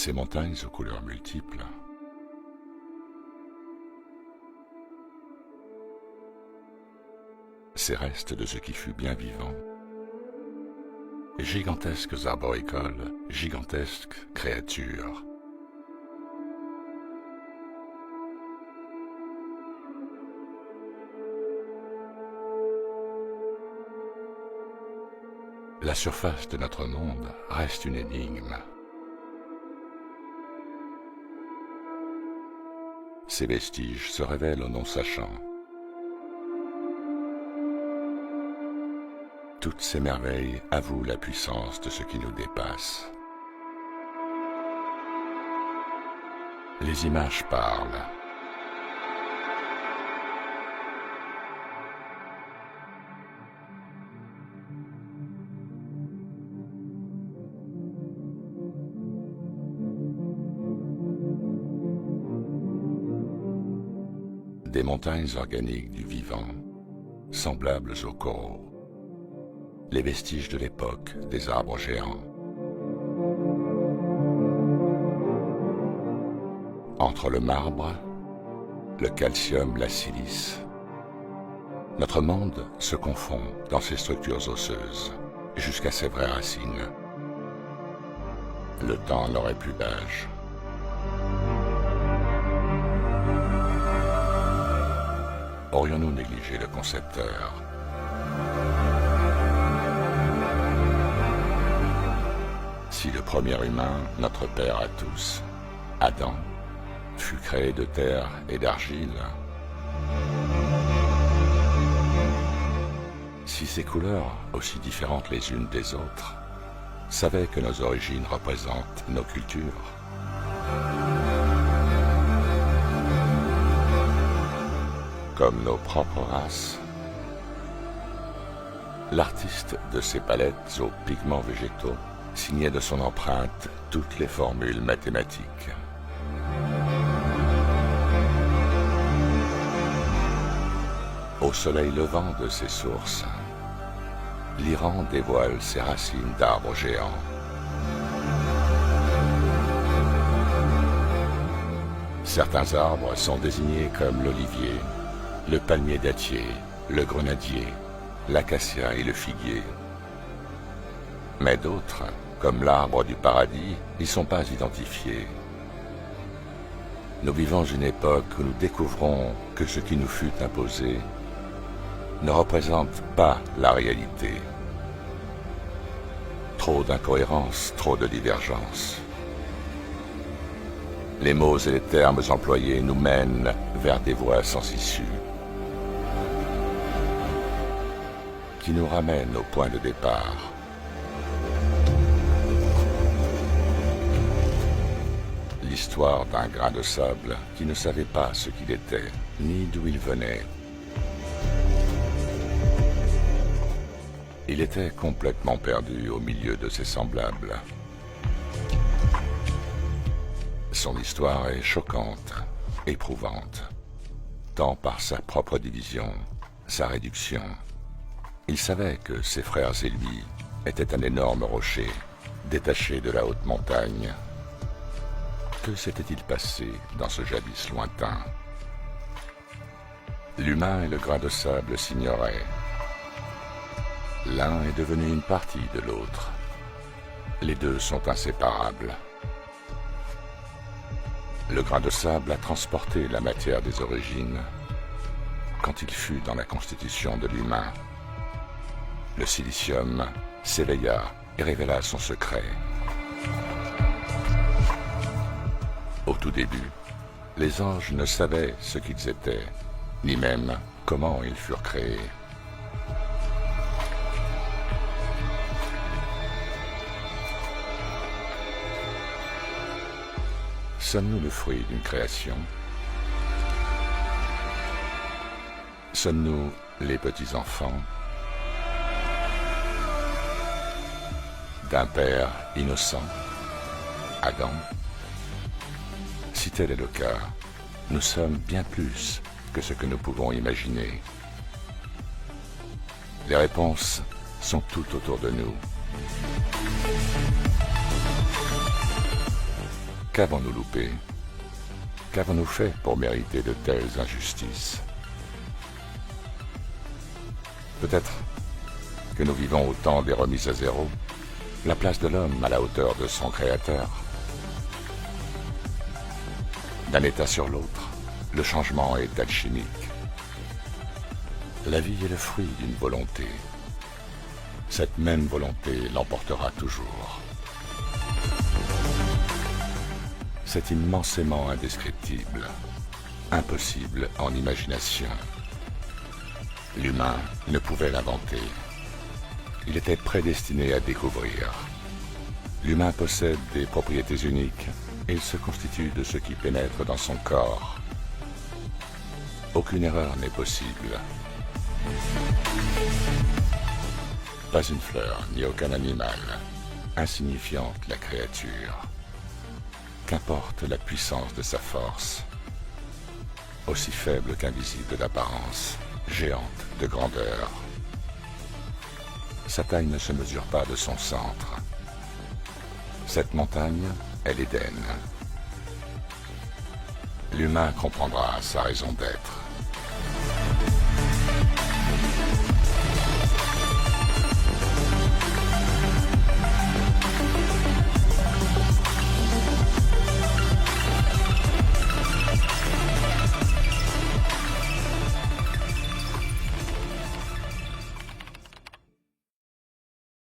Ces montagnes aux couleurs multiples, ces restes de ce qui fut bien vivant, gigantesques arboricoles, gigantesques créatures, la surface de notre monde reste une énigme. Ces vestiges se révèlent aux non-sachants. Toutes ces merveilles avouent la puissance de ce qui nous dépasse. Les images parlent. Des montagnes organiques du vivant, semblables aux coraux, les vestiges de l'époque des arbres géants. Entre le marbre, le calcium, la silice, notre monde se confond dans ses structures osseuses jusqu'à ses vraies racines. Le temps n'aurait plus d'âge. Aurions-nous négligé le concepteur? Si le premier humain, notre père à tous, Adam, fut créé de terre et d'argile, si ces couleurs, aussi différentes les unes des autres, savaient que nos origines représentent nos cultures, comme nos propres races, l'artiste de ces palettes aux pigments végétaux signait de son empreinte toutes les formules mathématiques. Au soleil levant de ces sources, l'Iran dévoile ses racines d'arbres géants. Certains arbres sont désignés comme l'olivier, le palmier dattier, le grenadier, l'acacia et le figuier. Mais d'autres, comme l'arbre du paradis, n'y sont pas identifiés. Nous vivons une époque où nous découvrons que ce qui nous fut imposé ne représente pas la réalité. Trop d'incohérences, trop de divergences. Les mots et les termes employés nous mènent vers des voies sans issue, qui nous ramènent au point de départ. L'histoire d'un grain de sable qui ne savait pas ce qu'il était, ni d'où il venait. Il était complètement perdu au milieu de ses semblables. Son histoire est choquante, éprouvante, tant par sa propre division, sa réduction. Il savait que ses frères et lui étaient un énorme rocher, détaché de la haute montagne. Que s'était-il passé dans ce jadis lointain? L'humain et le grain de sable s'ignoraient. L'un est devenu une partie de l'autre. Les deux sont inséparables. Le grain de sable a transporté la matière des origines. Quand il fut dans la constitution de l'humain, le silicium s'éveilla et révéla son secret. Au tout début, les anges ne savaient ce qu'ils étaient, ni même comment ils furent créés. Sommes-nous le fruit d'une création? Sommes-nous les petits-enfants d'un père innocent, Adam? Si tel est le cas, nous sommes bien plus que ce que nous pouvons imaginer. Les réponses sont toutes autour de nous. Qu'avons-nous loupé? Qu'avons-nous fait pour mériter de telles injustices? Peut-être que nous vivons au temps des remises à zéro, la place de l'homme à la hauteur de son créateur. D'un état sur l'autre, le changement est alchimique. La vie est le fruit d'une volonté. Cette même volonté l'emportera toujours. C'est immensément indescriptible, impossible en imagination. L'humain ne pouvait l'inventer. Il était prédestiné à découvrir. L'humain possède des propriétés uniques et il se constitue de ce qui pénètre dans son corps. Aucune erreur n'est possible. Pas une fleur, ni aucun animal, insignifiante la créature. Qu'importe la puissance de sa force, aussi faible qu'invisible d'apparence, géante de grandeur. Sa taille ne se mesure pas de son centre. Cette montagne est l'Éden. L'humain comprendra sa raison d'être.